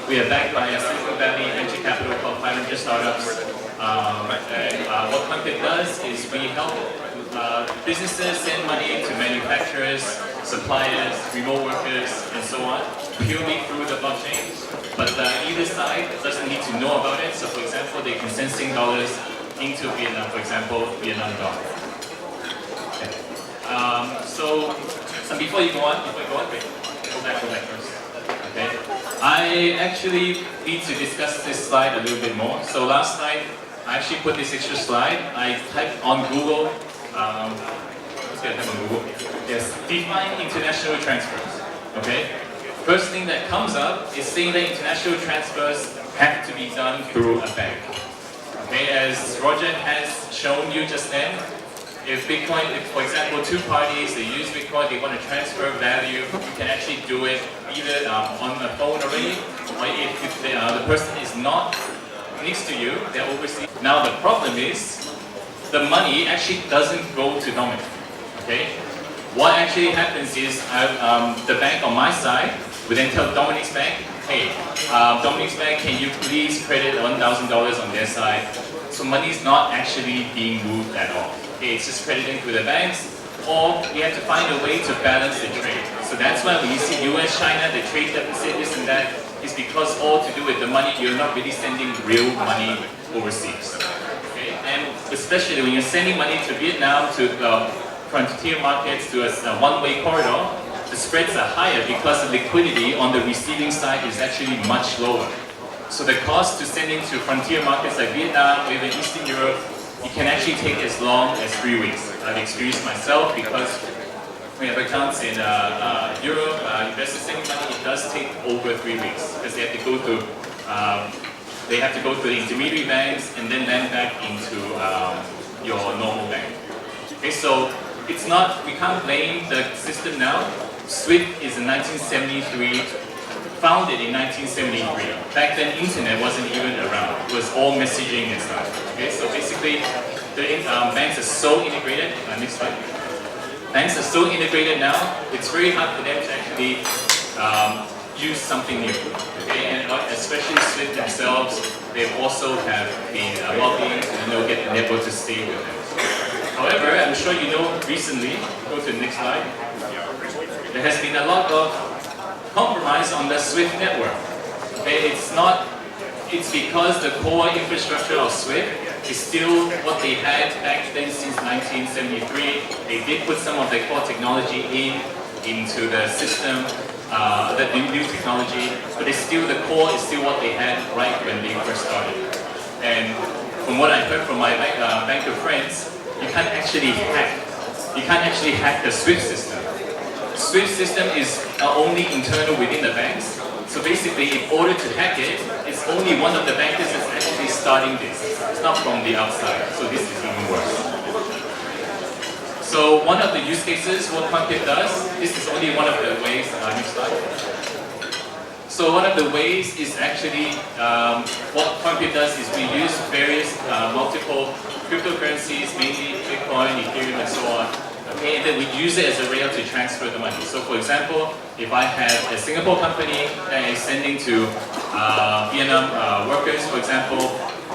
We are backed by a Silicon Valley venture capital called 500 Startups. What CoinPip does is we help businesses send money to manufacturers, suppliers, remote workers, and so on, purely through the blockchain. But either side doesn't need to know about it. So for example, they can send Sing dollars into Vietnam, for example, Vietnam dollar. Okay. So before you go on, wait, go back first. Okay. I actually need to discuss this slide a little bit more. So last night, I actually put this extra slide. I typed on Google, let's get them on Google. Yes, define international transfers. Okay. First thing that comes up is saying that international transfers have to be done through a bank. Okay, as Roger has shown you just then, if for example, two parties, they use Bitcoin, they want to transfer value, you can actually do it either on the phone already, or if the person is not next to you, they're overseas. Now the problem is, the money actually doesn't go to Dominic. Okay? What actually happens is, the bank on my side would then tell Dominic's bank, hey, Dominic's bank, can you please credit $1,000 on their side? So money is not actually being moved at all. Okay, it's just crediting to the banks, or you have to find a way to balance the trade. So that's why when you see US, China, the trade deficit, this and that, is because all to do with the money, you're not really sending real money overseas. Okay, and especially when you're sending money to Vietnam, to frontier markets, to a one-way corridor, the spreads are higher because the liquidity on the receiving side is actually much lower. So the cost to sending to frontier markets like Vietnam or even Eastern Europe, it can actually take as long as 3 weeks. I've experienced myself because we have accounts in Europe, investors sending money, it does take over 3 weeks because they have to go through the intermediary banks and then land back into your normal bank. Okay, so it's not, we can't blame the system now. SWIFT is in 1973, founded in 1973. Back then, internet wasn't even around. It was all messaging and stuff. Okay, so basically, the banks are so integrated. Next slide. Banks are so integrated now. It's very hard for them to actually use something new. Okay, and especially SWIFT themselves, they also have been lobbying to get the network to stay with them. However, I'm sure you know recently. Go to the next slide. There has been a lot of compromise on the SWIFT network. Okay, it's because the core infrastructure of SWIFT is still what they had back then since 1973. They did put some of the core technology into the system, the new technology, but it's still, the core is still what they had right when they first started. And from what I heard from my banker friends, you can't actually hack the SWIFT system. SWIFT system is only internal within the banks. So basically, in order to hack it, it's only one of the bankers that's actually starting this. It's not from the outside. So this is even worse. So one of the use cases, what CoinPip does, this is only one of the ways. Next slide. So one of the ways is actually, what CoinPip does is we use various multiple cryptocurrencies, mainly Bitcoin, Ethereum, and so on. Okay, and then we use it as a rail to transfer the money. So for example, if I have a Singapore company that is sending to Vietnam workers, for example,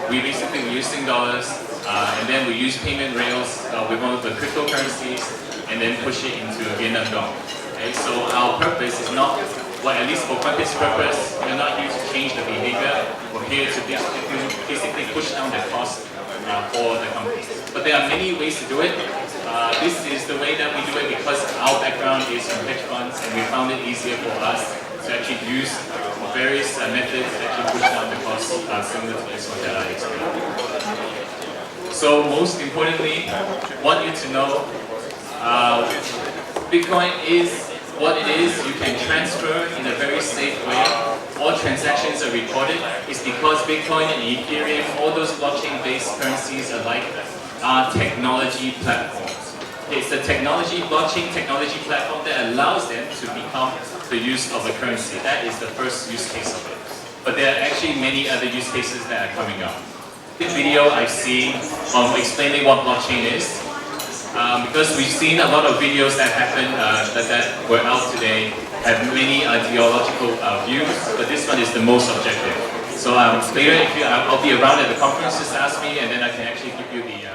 we basically use Sing dollars, and then we use payment rails with one of the cryptocurrencies, and then push it into Vietnam dong. Okay, so our purpose is not, well, at least for CoinPip's purpose, we're not here to change the behavior. We're here to basically push down the cost for the company. But there are many ways to do it. This is the way that we do it because our background is from hedge funds, and we found it easier for us to actually use various methods to actually push down the cost similar to this one that I explained. So most importantly, want you to know, Bitcoin is what it is. You can transfer in a very safe way. All transactions are recorded. It's because Bitcoin and Ethereum, all those blockchain-based currencies are technology platforms. It's the blockchain technology platform that allows them to become the use of a currency. That is the first use case of it. But there are actually many other use cases that are coming up. This video I've seen on explaining what blockchain is, because we've seen a lot of videos that happened that were out today have many ideological views, but this one is the most objective. So later, I'll be around at the conference, just ask me, and then I can actually give you the